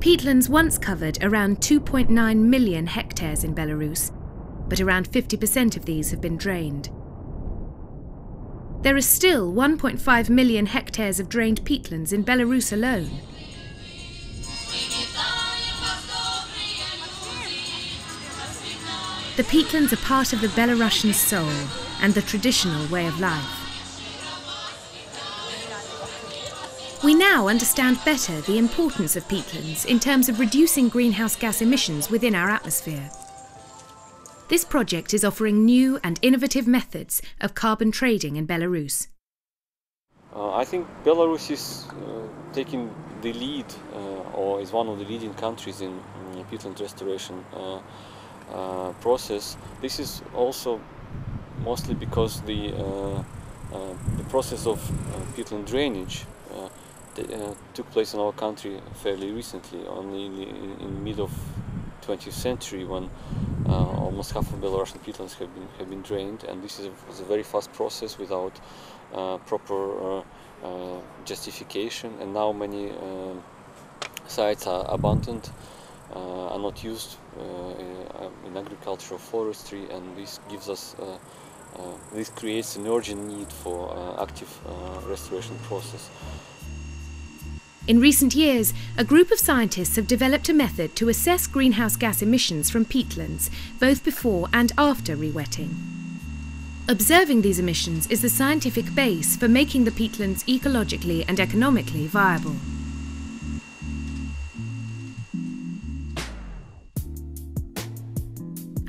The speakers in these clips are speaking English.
Peatlands once covered around 2.9 million hectares in Belarus, but around 50% of these have been drained. There are still 1.5 million hectares of drained peatlands in Belarus alone. The peatlands are part of the Belarusian soul and the traditional way of life. We now understand better the importance of peatlands in terms of reducing greenhouse gas emissions within our atmosphere. This project is offering new and innovative methods of carbon trading in Belarus. I think Belarus is taking the lead, or is one of the leading countries in peatland restoration process. This is also mostly because the process of peatland drainage took place in our country fairly recently, only in mid of 20th century, when almost half of Belarusian peatlands have been drained, and this is a very fast process without proper justification, and now many sites are abandoned, are not used in agriculture or forestry, and this gives us this creates an urgent need for active restoration process. In recent years, a group of scientists have developed a method to assess greenhouse gas emissions from peatlands, both before and after rewetting. Observing these emissions is the scientific base for making the peatlands ecologically and economically viable.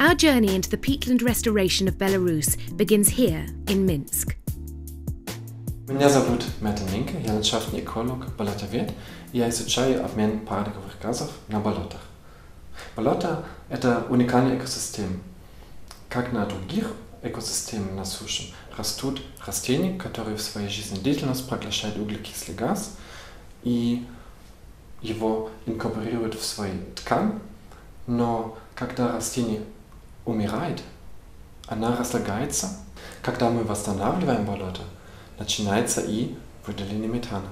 Our journey into the peatland restoration of Belarus begins here in Minsk. Меня зовут Micheal, я ландшафтный эколог, болотовед, и я изучаю обмен парниковых газов на болотах. Болото – это уникальный экосистем. Как на других экосистемах на суше, растут растения, которые в своей жизнедеятельности поглощают углекислый газ и его инкорпорируют в свою ткань, но когда растение умирает, она разлагается. Когда мы восстанавливаем болото, начинается и выделение метана.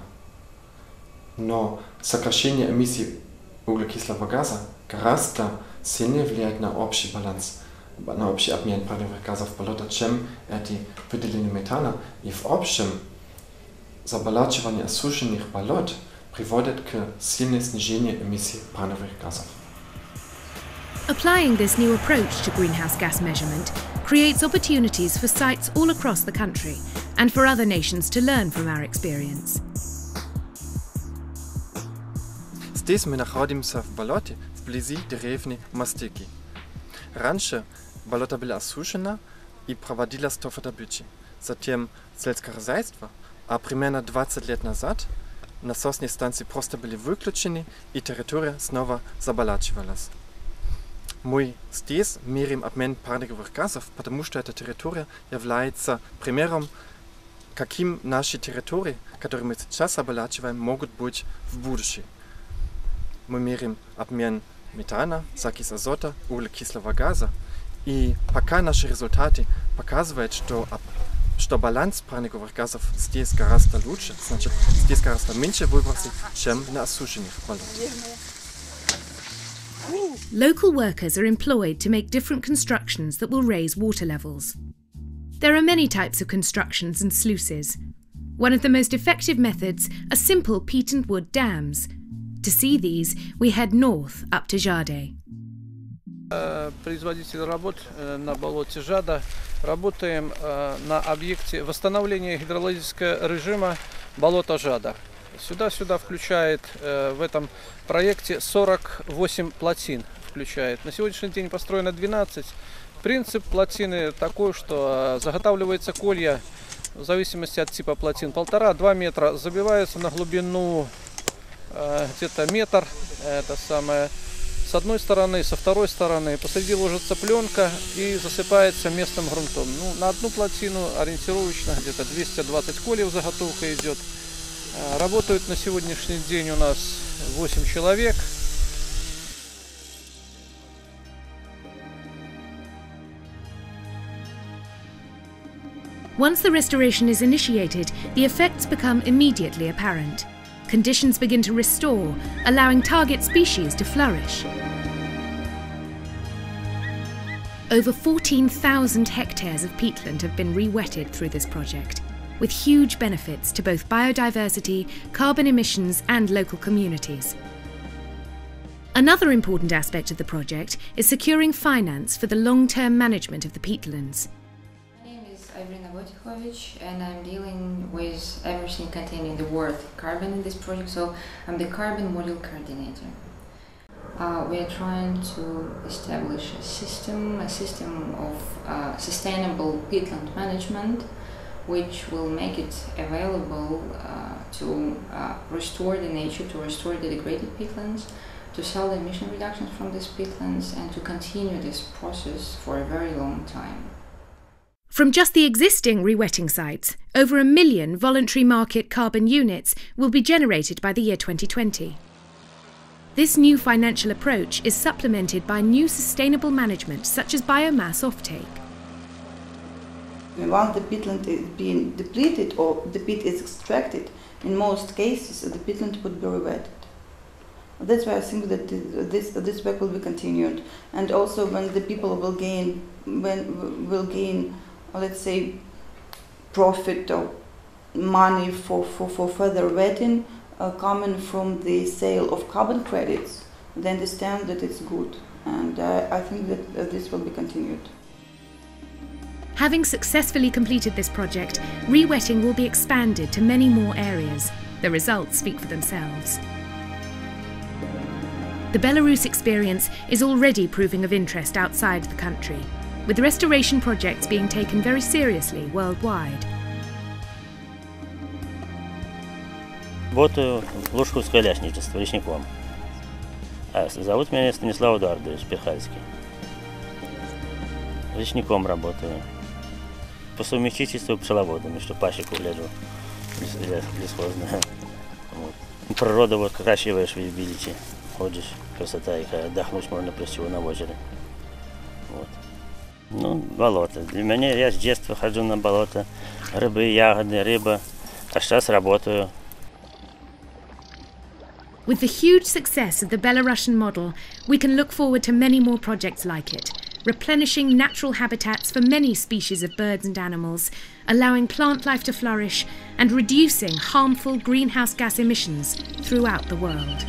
Но сокращение эмиссий углекислого газа гораздо сильнее влияет на общий баланс, на общий обмен парниковых газов в болото, чем эти выделения метана. И в общем, заболачивание осушенных болот приводит к сильному снижению эмиссий парниковых газов. Applying this new approach to greenhouse gas measurement creates opportunities for sites all across the country and for other nations to learn from our experience. Здесь мы находимся в болоте вблизи деревни Мастики. Раньше болото было осушено и проводилось тофодобыча. Затем сельское хозяйство, а примерно 20 лет назад насосные станции просто были выключены и территория снова заболачивалась. Мы здесь меряем обмен парниковых газов, потому что эта территория является примером, каким наши территории, которые мы сейчас оболачиваем, могут быть в будущем. Мы меряем обмен метана, закись азота, углекислого газа, и пока наши результаты показывают, что баланс парниковых газов здесь гораздо лучше, значит, здесь гораздо меньше выбросов, чем на осушенных болотах. Local workers are employed to make different constructions that will raise water levels. There are many types of constructions and sluices. One of the most effective methods are simple peat and wood dams. To see these, we head north up to Jade. Производитель работ на болоте Жада. Работаем на объекте восстановления гидрологического режима болота Жада. Сюда включает в этом проекте 48 плотин. На сегодняшний день построено 12. Принцип плотины такой, что заготавливается колья в зависимости от типа плотин 1,5-2 метра, забивается на глубину где-то метр, это самое, с одной стороны, со второй стороны, посреди ложится пленка и засыпается местным грунтом. На одну плотину ориентировочно где-то 220 кольев заготовка идет. Работают на сегодняшний день у нас 8 человек. Once the restoration is initiated, the effects become immediately apparent. conditions begin to restore, allowing target species to flourish. Over 14,000 hectares of peatland have been rewetted through this project, with huge benefits to both biodiversity, carbon emissions and local communities. Another important aspect of the project is securing finance for the long-term management of the peatlands. My name is and I'm dealing with everything containing the word carbon in this project, so I'm the carbon module coordinator. We are trying to establish a system of sustainable peatland management, which will make it available to restore the nature, to restore the degraded peatlands, to sell the emission reductions from these peatlands, and to continue this process for a very long time. From just the existing rewetting sites, over 1 million voluntary market carbon units will be generated by the year 2020. This new financial approach is supplemented by new sustainable management such as biomass offtake. Once the peatland is being depleted or the peat is extracted, in most cases the peatland would be rewetted. That's why I think that this work will be continued, and also when the people will gain, let's say, profit or money for further wetting coming from the sale of carbon credits, they understand that it's good, and I think that this will be continued. Having successfully completed this project, rewetting will be expanded to many more areas. The results speak for themselves. The Belarus experience is already proving of interest outside the country, with restoration projects being taken very seriously worldwide. Работаю в Лужковское лясничество, лесником. Зовут меня Станислав Эдуардович Перхальский. Лесником работаю. По совместительству пчеловодом, что пасеку гляжу лесхозную. Вот. Природа вот красивая, вы видите. Ходишь, красота, и отдохнуть можно красиво на озере. Вот. Ну, болото. Для меня я с детства хожу на болото. Рыбы, ягоды, рыба. А сейчас работаю. With the huge success of the Belarusian model, we can look forward to many more projects like it, replenishing natural habitats for many species of birds and animals, allowing plant life to flourish, and reducing harmful greenhouse gas emissions throughout the world.